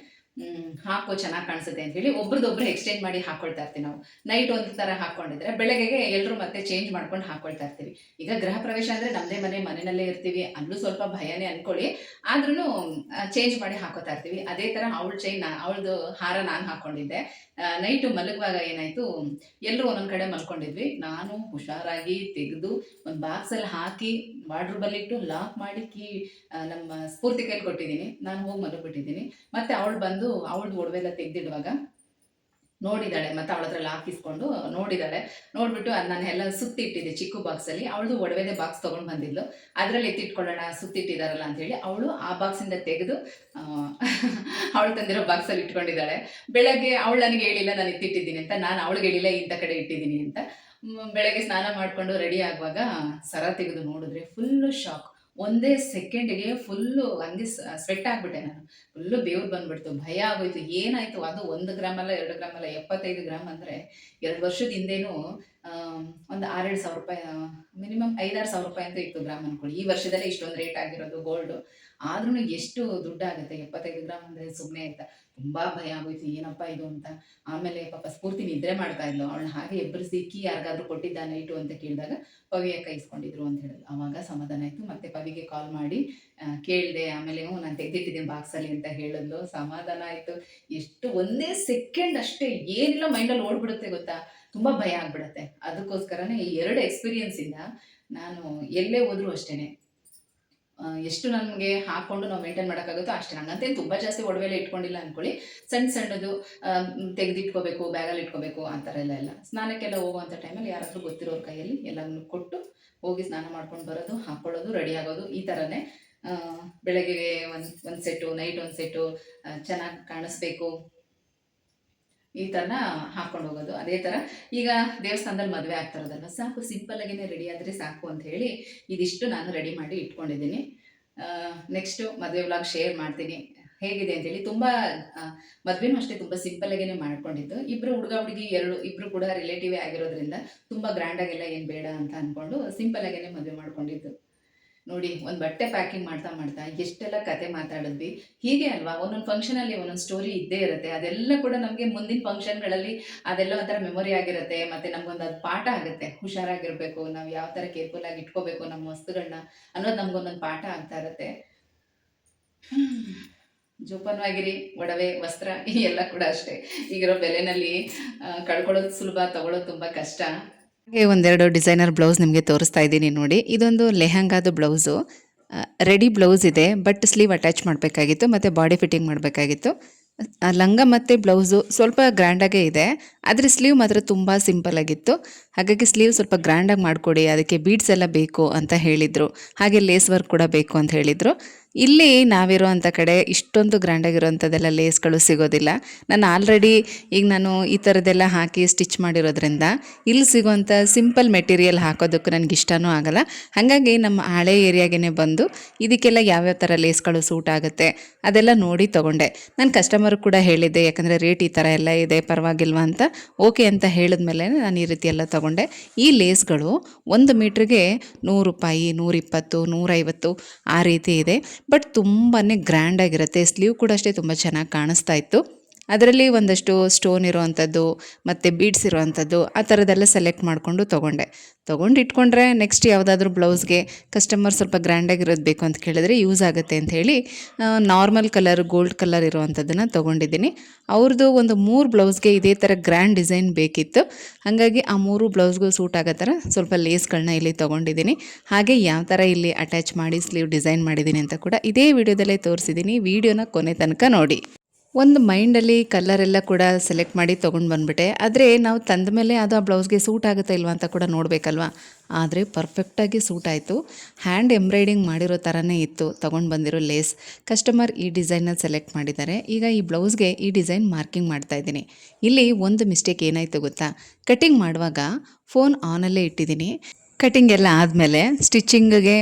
ಹಾಕೋ ಚೆನ್ನಾಗಿ ಕಾಣಿಸುತ್ತೆ ಅಂತ ಹೇಳಿ ಒಬ್ರದ್ದೊಬ್ರು ಎಕ್ಸ್ಚೇಂಜ್ ಮಾಡಿ ಹಾಕೊಳ್ತಾ ಇರ್ತೀವಿ. ನಾವು ನೈಟ್ ಒಂದು ಥರ ಹಾಕ್ಕೊಂಡಿದ್ರೆ ಬೆಳಗ್ಗೆಗೆ ಎಲ್ಲರೂ ಮತ್ತೆ ಚೇಂಜ್ ಮಾಡ್ಕೊಂಡು ಹಾಕೊಳ್ತಾ ಇರ್ತೀವಿ. ಈಗ ಗೃಹ ಪ್ರವೇಶ ಅಂದರೆ ನಮ್ಮದೇ ಮನೆಯಲ್ಲೇ ಇರ್ತೀವಿ, ಅಲ್ಲೂ ಸ್ವಲ್ಪ ಭಯನೇ ಅಂದ್ಕೊಳ್ಳಿ, ಆದ್ರೂ ಚೇಂಜ್ ಮಾಡಿ ಹಾಕೋತಾ ಇರ್ತೀವಿ. ಅದೇ ಥರ ಅವಳದು ಹಾರ ನಾನು ಹಾಕ್ಕೊಂಡಿದ್ದೆ. ನೈಟು ಮಲಗುವಾಗ ಏನಾಯಿತು, ಎಲ್ಲರೂ ಒಂದೊಂದು ಕಡೆ ಮಲ್ಕೊಂಡಿದ್ವಿ. ನಾನು ಹುಷಾರಾಗಿ ತೆಗೆದು ಒಂದು ಬಾಕ್ಸಲ್ಲಿ ಹಾಕಿ ವಾರ್ಡ್ರೋಬಲ್ಲಿಟ್ಟು ಲಾಕ್ ಮಾಡಿ ನಮ್ಮ ಸ್ಫೂರ್ತಿ ಕೈಲಿ ಕೊಟ್ಟಿದ್ದೀನಿ. ನಾನು ಹೋಗಿ ಮಲಗಿಬಿಟ್ಟಿದ್ದೀನಿ. ಮತ್ತು ಅವಳು ಬಂದು ಅವಳದು ಒಡವೆಲ್ಲ ತೆಗೆದಿಡುವಾಗ ನೋಡಿದ್ದಾಳೆ, ಮತ್ತು ಅವಳ ಹತ್ರ ಲಾಕ್ ಇಸ್ಕೊಂಡು ನೋಡಿದ್ದಾಳೆ. ನೋಡಿಬಿಟ್ಟು ಅದು ನಾನು ಎಲ್ಲ ಸುತ್ತಿಟ್ಟಿದ್ದೆ ಚಿಕ್ಕ ಬಾಕ್ಸಲ್ಲಿ. ಅವಳದು ಒಡವೆದೇ ಬಾಕ್ಸ್ ತೊಗೊಂಡು ಬಂದಿದ್ಲು. ಅದರಲ್ಲಿ ಎತ್ತಿಟ್ಕೊಳ್ಳೋಣ, ಸುತ್ತಿಟ್ಟಿದ್ದಾರಲ್ಲ ಅಂಥೇಳಿ ಅವಳು ಆ ಬಾಕ್ಸಿಂದ ತೆಗೆದು ಅವಳು ತಂದಿರೋ ಬಾಕ್ಸಲ್ಲಿ ಇಟ್ಕೊಂಡಿದ್ದಾಳೆ. ಬೆಳಗ್ಗೆ ಅವಳು ನನಗೆ ಹೇಳಿಲ್ಲ ನಾನು ಎತ್ತಿಟ್ಟಿದ್ದೀನಿ ಅಂತ, ನಾನು ಅವಳಿಗೆ ಹೇಳಿಲ್ಲ ಇಂಥ ಕಡೆ ಇಟ್ಟಿದ್ದೀನಿ ಅಂತ. ಬೆಳಗ್ಗೆ ಸ್ನಾನ ಮಾಡಿಕೊಂಡು ರೆಡಿ ಆಗುವಾಗ ಸರ ತೆಗೆದು ನೋಡಿದ್ರೆ ಫುಲ್ಲು ಶಾಕ್. ಒಂದೇ ಸೆಕೆಂಡಿಗೆ ಫುಲ್ಲು ಹಂಗೆ ಸ್ವೆಟ್ ಆಗಿಬಿಟ್ಟೆ ನಾನು. ಫುಲ್ಲು ಬೇವ್ರು ಬಂದುಬಿಡ್ತು, ಭಯ ಆಗೋಯ್ತು. ಏನಾಯಿತು ಅದು 1 ಗ್ರಾಮಲ್ಲ 2 ಗ್ರಾಮಲ್ಲ 75 ಗ್ರಾಮ್ ಅಂದರೆ 2 ವರ್ಷದ ಹಿಂದೇನು ಒಂದು 6-7 ಸಾವಿರ ರೂಪಾಯಿ, ಮಿನಿಮಮ್ 5-6 ಸಾವಿರ ರೂಪಾಯಿ ಅಂತ ಇತ್ತು ಗ್ರಾಮ್ ಅಂದ್ಕೊಳ್ಳಿ. ಈ ವರ್ಷದಲ್ಲೇ ಇಷ್ಟೊಂದು ರೇಟ್ ಆಗಿರೋದು ಗೋಲ್ಡು. ಆದ್ರೂ ಎಷ್ಟು ದುಡ್ಡಾಗುತ್ತೆ 75 ಗ್ರಾಮ್ ಅಂದರೆ ಸುಮ್ಮನೆ ಆಯ್ತಾ. ತುಂಬ ಭಯ ಆಗೋಯ್ತು, ಏನಪ್ಪ ಇದು ಅಂತ. ಆಮೇಲೆ ಪಾಪ ಸ್ಫೂರ್ತಿ ನಿದ್ರೆ ಮಾಡ್ತಾ ಇದ್ಲು, ಅವಳನ್ನ ಹಾಗೆ ಎಬ್ಬರಿಸಿ ಯಾರಿಗಾದ್ರೂ ಕೊಟ್ಟಿದ್ದ ನೈಟು ಅಂತ ಕೇಳಿದಾಗ ಪವಿಯ ಇಸ್ಕೊಂಡಿದ್ರು ಅಂತ ಹೇಳಿದ್ರು. ಆವಾಗ ಸಮಾಧಾನ ಆಯಿತು. ಮತ್ತೆ ಪವಿಗೆ ಕಾಲ್ ಮಾಡಿ ಕೇಳಿದೆ. ಆಮೇಲೆ ನಾನು ತೆಗೆದಿಟ್ಟಿದ್ದೀನಿ ಬಾಕ್ಸಲ್ಲಿ ಅಂತ ಹೇಳಿದ್ಲು. ಸಮಾಧಾನ ಆಯಿತು. ಎಷ್ಟು ಒಂದೇ ಸೆಕೆಂಡ್ ಅಷ್ಟೇ, ಏನಿಲ್ಲ ಮೈಂಡಲ್ಲಿ ಓಡ್ಬಿಡುತ್ತೆ ಗೊತ್ತಾ, ತುಂಬ ಭಯ ಆಗ್ಬಿಡುತ್ತೆ. ಅದಕ್ಕೋಸ್ಕರನೇ ಈ 2 ಎಕ್ಸ್ಪೀರಿಯನ್ಸಿಂದ ನಾನು ಎಲ್ಲೇ ಹೋದ್ರೂ ಅಷ್ಟೇ, ಎಷ್ಟು ನಮಗೆ ಹಾಕ್ಕೊಂಡು ನಾವು ಮೇಂಟೈನ್ ಮಾಡೋಕ್ಕಾಗುತ್ತೋ ಅಷ್ಟೇ. ಹಂಗಂತೇನು ತುಂಬ ಜಾಸ್ತಿ ಒಡವೆಲ್ಲ ಇಟ್ಕೊಂಡಿಲ್ಲ ಅಂದ್ಕೊಳ್ಳಿ, ಸಣ್ಣದು ತೆಗೆದಿಟ್ಕೋಬೇಕು, ಬ್ಯಾಗಲ್ಲಿ ಇಟ್ಕೋಬೇಕು ಆ ಥರ ಎಲ್ಲ. ಸ್ನಾನಕ್ಕೆಲ್ಲ ಹೋಗುವಂಥ ಟೈಮಲ್ಲಿ ಯಾರಾದರೂ ಗೊತ್ತಿರೋರ ಕೈಯಲ್ಲಿ ಎಲ್ಲನೂ ಕೊಟ್ಟು ಹೋಗಿ ಸ್ನಾನ ಮಾಡ್ಕೊಂಡು ಬರೋದು, ಹಾಕ್ಕೊಳ್ಳೋದು, ರೆಡಿ ಆಗೋದು, ಈ ಥರನೇ. ಬೆಳಗ್ಗೆ ಒಂದು ಸೆಟ್ಟು, ನೈಟ್ ಒಂದು ಸೆಟ್ಟು, ಚೆನ್ನಾಗಿ ಕಾಣಿಸ್ಬೇಕು, ಈ ಥರನ ಹಾಕ್ಕೊಂಡು ಹೋಗೋದು. ಅದೇ ಥರ ಈಗ ದೇವಸ್ಥಾನದಲ್ಲಿ ಮದುವೆ ಆಗ್ತಾರದಲ್ವ, ಸಾಕು ಸಿಂಪಲ್ಲಾಗೇ ರೆಡಿ ಆದರೆ ಸಾಕು ಅಂತ ಹೇಳಿ ಇದಿಷ್ಟು ನಾನು ರೆಡಿ ಮಾಡಿ ಇಟ್ಕೊಂಡಿದ್ದೀನಿ. ನೆಕ್ಸ್ಟು ಮದುವೆ ವ್ಲಾಗ್ ಶೇರ್ ಮಾಡ್ತೀನಿ ಹೇಗಿದೆ ಅಂತೇಳಿ. ತುಂಬ ಮದುವೆನೂ ಅಷ್ಟೇ ತುಂಬ ಸಿಂಪಲ್ಲಾಗೇ ಮಾಡ್ಕೊಂಡಿದ್ದು. ಇಬ್ಬರು ಹುಡುಗ ಹುಡುಗಿ ಇಬ್ಬರು ಕೂಡ ರಿಲೇಟಿವೇ ಆಗಿರೋದ್ರಿಂದ ತುಂಬ ಗ್ರ್ಯಾಂಡಾಗೆಲ್ಲ ಏನು ಬೇಡ ಅಂತ ಅಂದ್ಕೊಂಡು ಸಿಂಪಲ್ಲಾಗೇ ಮದುವೆ ಮಾಡ್ಕೊಂಡಿದ್ದು. ನೋಡಿ, ಒಂದು ಬಟ್ಟೆ ಪ್ಯಾಕಿಂಗ್ ಮಾಡ್ತಾ ಎಷ್ಟೆಲ್ಲ ಕತೆ ಮಾತಾಡಿದ್ವಿ. ಹೀಗೆ ಅಲ್ವಾ, ಒಂದೊಂದು ಫಂಕ್ಷನಲ್ಲಿ ಒಂದೊಂದು ಸ್ಟೋರಿ ಇದ್ದೇ ಇರುತ್ತೆ. ಅದೆಲ್ಲ ಕೂಡ ನಮಗೆ ಮುಂದಿನ ಫಂಕ್ಷನ್ಗಳಲ್ಲಿ ಅದೆಲ್ಲ ಒಂಥರ ಮೆಮೊರಿ ಆಗಿರುತ್ತೆ. ಮತ್ತು ನಮಗೊಂದು ಅದು ಪಾಠ ಆಗುತ್ತೆ. ಹುಷಾರಾಗಿರಬೇಕು, ನಾವು ಯಾವ ಥರ ಕೇರ್ಫುಲ್ಲಾಗಿ ಇಟ್ಕೋಬೇಕು ನಮ್ಮ ವಸ್ತುಗಳನ್ನ ಅನ್ನೋದು ನಮಗೊಂದೊಂದು ಪಾಠ ಆಗ್ತಾ ಇರುತ್ತೆ. ಜೋಪಾನವಾಗಿರಿ. ಒಡವೆ, ವಸ್ತ್ರ ಎಲ್ಲ ಕೂಡ ಅಷ್ಟೇ. ಈಗಿರೋ ಬೆಲೆನಲ್ಲಿ ಕಳ್ಕೊಳ್ಳೋದು ಸುಲಭ, ತಗೊಳ್ಳೋದು ತುಂಬ ಕಷ್ಟ. ಹಾಗೆ ಒಂದೆರಡು ಡಿಸೈನರ್ ಬ್ಲೌಸ್ ನಿಮಗೆ ತೋರಿಸ್ತಾ ಇದ್ದೀನಿ ನೋಡಿ. ಇದೊಂದು ಲೆಹಂಗಾದು ಬ್ಲೌಸು, ರೆಡಿ ಬ್ಲೌಸ್ ಇದೆ, ಬಟ್ ಸ್ಲೀವ್ ಅಟ್ಯಾಚ್ ಮಾಡಬೇಕಾಗಿತ್ತು ಮತ್ತು ಬಾಡಿ ಫಿಟ್ಟಿಂಗ್ ಮಾಡಬೇಕಾಗಿತ್ತು. ಲಂಗ ಮತ್ತು ಬ್ಲೌಸು ಸ್ವಲ್ಪ ಗ್ರ್ಯಾಂಡಾಗೇ ಇದೆ, ಆದರೆ ಸ್ಲೀವ್ ಮಾತ್ರ ತುಂಬ ಸಿಂಪಲ್ಲಾಗಿತ್ತು. ಹಾಗಾಗಿ ಸ್ಲೀವ್ ಸ್ವಲ್ಪ ಗ್ರ್ಯಾಂಡಾಗಿ ಮಾಡಿಕೊಡಿ, ಅದಕ್ಕೆ ಬೀಡ್ಸ್ ಎಲ್ಲ ಬೇಕು ಅಂತ ಹೇಳಿದರು. ಹಾಗೆ ಲೇಸ್ ವರ್ಕ್ ಕೂಡ ಬೇಕು ಅಂತ ಹೇಳಿದರು. ಇಲ್ಲಿ ನಾವಿರೋ ಅಂಥ ಕಡೆ ಇಷ್ಟೊಂದು ಗ್ರ್ಯಾಂಡಾಗಿರೋವಂಥದ್ದೆಲ್ಲ ಲೇಸ್ಗಳು ಸಿಗೋದಿಲ್ಲ. ನಾನು ಈ ಥರದ್ದೆಲ್ಲ ಹಾಕಿ ಸ್ಟಿಚ್ ಮಾಡಿರೋದ್ರಿಂದ ಇಲ್ಲಿ ಸಿಗೋವಂಥ ಸಿಂಪಲ್ ಮೆಟೀರಿಯಲ್ ಹಾಕೋದಕ್ಕೆ ನನಗೆ ಇಷ್ಟನೂ ಆಗಲ್ಲ. ಹಾಗಾಗಿ ನಮ್ಮ ಹಳೆ ಏರಿಯಾಗೇ ಬಂದು ಇದಕ್ಕೆಲ್ಲ ಯಾವ್ಯಾವ ಥರ ಲೇಸ್ಗಳು ಸೂಟ್ ಆಗುತ್ತೆ ಅದೆಲ್ಲ ನೋಡಿ ತೊಗೊಂಡೆ. ನಾನು ಕಸ್ಟಮರ್ ಕೂಡ ಹೇಳಿದ್ದೆ, ಯಾಕಂದರೆ ರೇಟ್ ಈ ಥರ ಎಲ್ಲ ಇದೆ, ಪರವಾಗಿಲ್ವಾ ಅಂತ. ಓಕೆ ಅಂತ ಹೇಳಿದ್ಮೇಲೆ ನಾನು ಈ ರೀತಿ ಎಲ್ಲ ತೊಗೊಂಡೆ. ಈ ಲೇಸ್ಗಳು 1 ಮೀಟ್ರಿಗೆ 100 ರೂಪಾಯಿ, 120, 150 ಆ ರೀತಿ ಇದೆ. ಬಟ್ ತುಂಬಾ ಗ್ರ್ಯಾಂಡಾಗಿರುತ್ತೆ. ಸ್ಲೀವ್ ಕೂಡ ಅಷ್ಟೇ ತುಂಬ ಚೆನ್ನಾಗಿ ಕಾಣಿಸ್ತಾ ಇತ್ತು. ಅದರಲ್ಲಿ ಒಂದಷ್ಟು ಸ್ಟೋನ್ ಇರೋವಂಥದ್ದು ಮತ್ತು ಬೀಡ್ಸ್ ಇರೋವಂಥದ್ದು ಆ ಥರದ್ದೆಲ್ಲ ಸೆಲೆಕ್ಟ್ ಮಾಡಿಕೊಂಡು ತೊಗೊಂಡು ಇಟ್ಕೊಂಡ್ರೆ ನೆಕ್ಸ್ಟ್ ಯಾವುದಾದ್ರೂ ಬ್ಲೌಸ್ಗೆ ಕಸ್ಟಮರ್ ಸ್ವಲ್ಪ ಗ್ರ್ಯಾಂಡಾಗಿರೋದು ಬೇಕು ಅಂತ ಕೇಳಿದ್ರೆ ಯೂಸ್ ಆಗುತ್ತೆ ಅಂತ ಹೇಳಿ ನಾರ್ಮಲ್ ಕಲರ್ ಗೋಲ್ಡ್ ಕಲರ್ ಇರೋವಂಥದ್ದನ್ನು ತೊಗೊಂಡಿದ್ದೀನಿ. ಅವ್ರದ್ದು ಒಂದು 3 ಬ್ಲೌಸ್ಗೆ ಇದೇ ಥರ ಗ್ರ್ಯಾಂಡ್ ಡಿಸೈನ್ ಬೇಕಿತ್ತು. ಹಾಗಾಗಿ ಆ 3 ಬ್ಲೌಸ್ಗೂ ಸೂಟ್ ಆಗೋ ಥರ ಸ್ವಲ್ಪ ಲೇಸ್ಗಳನ್ನ ಇಲ್ಲಿ ತೊಗೊಂಡಿದ್ದೀನಿ. ಹಾಗೆ ಯಾವ ಥರ ಇಲ್ಲಿ ಅಟ್ಯಾಚ್ ಮಾಡಿ ಸ್ಲೀವ್ ಡಿಸೈನ್ ಮಾಡಿದ್ದೀನಿ ಅಂತ ಕೂಡ ಇದೇ ವಿಡಿಯೋದಲ್ಲೇ ತೋರಿಸಿದ್ದೀನಿ. ವಿಡಿಯೋನ ಕೊನೆ ತನಕ ನೋಡಿ. ಒಂದು ಮೈಂಡಲ್ಲಿ ಕಲರೆಲ್ಲ ಕೂಡ ಸೆಲೆಕ್ಟ್ ಮಾಡಿ ತೊಗೊಂಡು ಬಂದುಬಿಟ್ಟೆ. ಆದರೆ ನಾವು ತಂದ ಮೇಲೆ ಅದು ಆ ಬ್ಲೌಸ್ಗೆ ಸೂಟ್ ಆಗುತ್ತಾ ಇಲ್ವಾ ಅಂತ ಕೂಡ ನೋಡಬೇಕಲ್ವ. ಆದರೆ ಪರ್ಫೆಕ್ಟಾಗಿ ಸೂಟ್ ಆಯಿತು. ಹ್ಯಾಂಡ್ ಎಂಬ್ರಾಯ್ಡಿಂಗ್ ಮಾಡಿರೋ ಥರನೇ ಇತ್ತು ತೊಗೊಂಡು ಬಂದಿರೋ ಲೇಸ್. ಕಸ್ಟಮರ್ ಈ ಡಿಸೈನ್ನ ಸೆಲೆಕ್ಟ್ ಮಾಡಿದ್ದಾರೆ. ಈಗ ಈ ಬ್ಲೌಸ್ಗೆ ಈ ಡಿಸೈನ್ ಮಾರ್ಕಿಂಗ್ ಮಾಡ್ತಾಯಿದ್ದೀನಿ. ಇಲ್ಲಿ ಒಂದು ಮಿಸ್ಟೇಕ್ ಏನಾಯಿತು ಗೊತ್ತಾ, ಕಟಿಂಗ್ ಮಾಡುವಾಗ ಫೋನ್ ಆನಲ್ಲೇ ಇಟ್ಟಿದ್ದೀನಿ. ಕಟಿಂಗ್ ಎಲ್ಲ ಆದಮೇಲೆ ಸ್ಟಿಚ್ಚಿಂಗಿಗೆ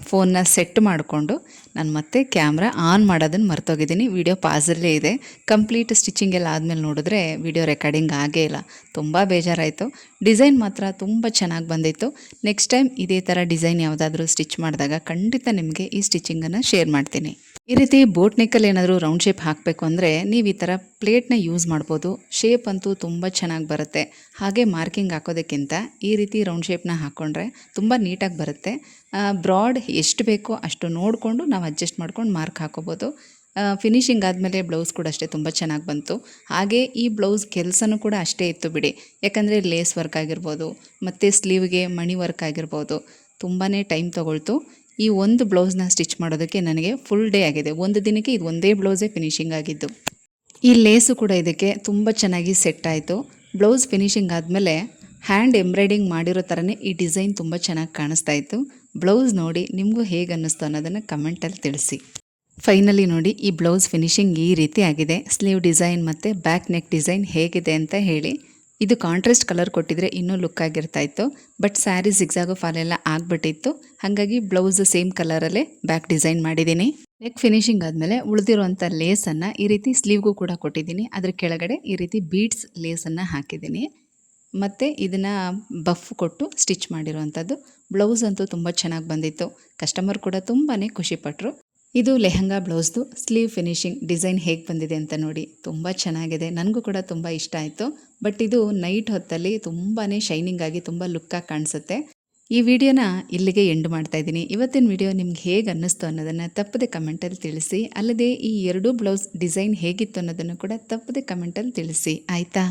ಫೋನ್ನ ಸೆಟ್ ಮಾಡಿಕೊಂಡು ನಾನು ಮತ್ತೆ ಕ್ಯಾಮ್ರಾ ಆನ್ ಮಾಡೋದನ್ನು ಮರ್ತೋಗಿದ್ದೀನಿ. ವಿಡಿಯೋ ಪಾಸಲ್ಲೇ ಇದೆ. ಕಂಪ್ಲೀಟ್ ಸ್ಟಿಚ್ಚಿಂಗ್ ಎಲ್ಲ ಆದಮೇಲೆ ನೋಡಿದ್ರೆ ವಿಡಿಯೋ ರೆಕಾರ್ಡಿಂಗ್ ಆಗೇ ಇಲ್ಲ. ತುಂಬ ಬೇಜಾರಾಯಿತು. ಡಿಸೈನ್ ಮಾತ್ರ ತುಂಬ ಚೆನ್ನಾಗಿ ಬಂದಿತ್ತು. ನೆಕ್ಸ್ಟ್ ಟೈಮ್ ಇದೇ ಥರ ಡಿಸೈನ್ ಯಾವುದಾದ್ರೂ ಸ್ಟಿಚ್ ಮಾಡಿದಾಗ ಖಂಡಿತ ನಿಮಗೆ ಈ ಸ್ಟಿಚ್ಚಿಂಗನ್ನು ಶೇರ್ ಮಾಡ್ತೀನಿ. ಈ ರೀತಿ ಬೋಟ್ ನೆಕ್ಕಲ್ಲಿ ಏನಾದರೂ ರೌಂಡ್ ಶೇಪ್ ಹಾಕಬೇಕು ಅಂದರೆ ನೀವು ಈ ಥರ ಪ್ಲೇಟ್ನ ಯೂಸ್ ಮಾಡ್ಬೋದು. ಶೇಪ್ ಅಂತೂ ತುಂಬ ಚೆನ್ನಾಗಿ ಬರುತ್ತೆ. ಹಾಗೆ ಮಾರ್ಕಿಂಗ್ ಹಾಕೋದಕ್ಕಿಂತ ಈ ರೀತಿ ರೌಂಡ್ ಶೇಪ್ನ ಹಾಕ್ಕೊಂಡ್ರೆ ತುಂಬ ನೀಟಾಗಿ ಬರುತ್ತೆ. ಬ್ರಾಡ್ ಎಷ್ಟು ಬೇಕೋ ಅಷ್ಟು ನೋಡಿಕೊಂಡು ನಾವು ಅಡ್ಜಸ್ಟ್ ಮಾಡ್ಕೊಂಡು ಮಾರ್ಕ್ ಹಾಕೋಬೋದು. ಫಿನಿಶಿಂಗ್ ಆದಮೇಲೆ ಬ್ಲೌಸ್ ಕೂಡ ಅಷ್ಟೇ ತುಂಬ ಚೆನ್ನಾಗಿ ಬಂತು. ಹಾಗೆ ಈ ಬ್ಲೌಸ್ ಕೆಲಸನೂ ಕೂಡ ಅಷ್ಟೇ ಇತ್ತು ಬಿಡಿ. ಯಾಕಂದರೆ ಲೇಸ್ ವರ್ಕ್ ಆಗಿರ್ಬೋದು ಮತ್ತು ಸ್ಲೀವ್ಗೆ ಮಣಿ ವರ್ಕ್ ಆಗಿರ್ಬೋದು ತುಂಬಾ ಟೈಮ್ ತೊಗೊಳ್ತು. ಈ ಒಂದು ಬ್ಲೌಸ್ನ ಸ್ಟಿಚ್ ಮಾಡೋದಕ್ಕೆ ನನಗೆ ಫುಲ್ ಡೇ ಆಗಿದೆ. ಒಂದು ದಿನಕ್ಕೆ ಇದು ಒಂದೇ ಬ್ಲೌಸೇ ಫಿನಿಶಿಂಗ್ ಆಗಿದ್ದು. ಈ ಲೇಸು ಕೂಡ ಇದಕ್ಕೆ ತುಂಬ ಚೆನ್ನಾಗಿ ಸೆಟ್ ಆಯಿತು. ಬ್ಲೌಸ್ ಫಿನಿಶಿಂಗ್ ಆದಮೇಲೆ ಹ್ಯಾಂಡ್ ಎಂಬ್ರಾಯ್ಡಿಂಗ್ ಮಾಡಿರೋ ಥರನೇ ಈ ಡಿಸೈನ್ ತುಂಬ ಚೆನ್ನಾಗಿ ಕಾಣಿಸ್ತಾ ಇತ್ತು. ಬ್ಲೌಸ್ ನೋಡಿ ನಿಮಗೂ ಹೇಗೆ ಅನ್ನಿಸ್ತು ಅನ್ನೋದನ್ನು ಕಮೆಂಟಲ್ಲಿ ತಿಳಿಸಿ. ಫೈನಲಿ ನೋಡಿ ಈ ಬ್ಲೌಸ್ ಫಿನಿಶಿಂಗ್ ಈ ರೀತಿ ಆಗಿದೆ. ಸ್ಲೀವ್ ಡಿಸೈನ್ ಮತ್ತು ಬ್ಯಾಕ್ ನೆಕ್ ಡಿಸೈನ್ ಹೇಗಿದೆ ಅಂತ ಹೇಳಿ. ಇದು ಕಾಂಟ್ರಾಸ್ಟ್ ಕಲರ್ ಕೊಟ್ಟಿದ್ರೆ ಇನ್ನೂ ಲುಕ್ ಆಗಿರ್ತಾಯಿತ್ತು. ಬಟ್ ಸ್ಯಾರಿ ಜಿಗ್ಜಾಗು ಫಾಲೆಲ್ಲ ಆಗಿಬಿಟ್ಟಿತ್ತು. ಹಾಗಾಗಿ ಬ್ಲೌಸ್ ಸೇಮ್ ಕಲರಲ್ಲೇ ಬ್ಯಾಕ್ ಡಿಸೈನ್ ಮಾಡಿದ್ದೀನಿ. ನೆಕ್ ಫಿನಿಶಿಂಗ್ ಆದಮೇಲೆ ಉಳಿದಿರುವಂಥ ಲೇಸನ್ನು ಈ ರೀತಿ ಸ್ಲೀವ್ಗೂ ಕೂಡ ಕೊಟ್ಟಿದ್ದೀನಿ. ಅದ್ರ ಕೆಳಗಡೆ ಈ ರೀತಿ ಬೀಡ್ಸ್ ಲೇಸನ್ನು ಹಾಕಿದ್ದೀನಿ. ಮತ್ತು ಇದನ್ನು ಬಫ್ ಕೊಟ್ಟು ಸ್ಟಿಚ್ ಮಾಡಿರುವಂಥದ್ದು. ಬ್ಲೌಸ್ ಅಂತೂ ತುಂಬ ಚೆನ್ನಾಗಿ ಬಂದಿತ್ತು. ಕಸ್ಟಮರ್ ಕೂಡ ತುಂಬಾ ಖುಷಿಪಟ್ಟರು. ಇದು ಲೆಹಂಗಾ ಬ್ಲೌಸ್ದು ಸ್ಲೀವ್ ಫಿನಿಶಿಂಗ್ ಡಿಸೈನ್ ಹೇಗೆ ಬಂದಿದೆ ಅಂತ ನೋಡಿ. ತುಂಬ ಚೆನ್ನಾಗಿದೆ. ನನಗೂ ಕೂಡ ತುಂಬ ಇಷ್ಟ ಆಯಿತು. ಬಟ್ ಇದು ನೈಟ್ ಹೊತ್ತಲ್ಲಿ ತುಂಬಾ ಶೈನಿಂಗ್ ಆಗಿ ತುಂಬ ಲುಕ್ಕಾಗಿ ಕಾಣಿಸುತ್ತೆ. ಈ ವಿಡಿಯೋನ ಇಲ್ಲಿಗೆ ಎಂಡ್ ಮಾಡ್ತಾ ಇದ್ದೀನಿ. ಇವತ್ತಿನ ವಿಡಿಯೋ ನಿಮ್ಗೆ ಹೇಗೆ ಅನ್ನಿಸ್ತು ಅನ್ನೋದನ್ನು ತಪ್ಪದೆ ಕಮೆಂಟಲ್ಲಿ ತಿಳಿಸಿ. ಅಲ್ಲದೆ ಈ 2 ಬ್ಲೌಸ್ ಡಿಸೈನ್ ಹೇಗಿತ್ತು ಅನ್ನೋದನ್ನು ಕೂಡ ತಪ್ಪದೆ ಕಮೆಂಟಲ್ಲಿ ತಿಳಿಸಿ. ಆಯಿತಾ?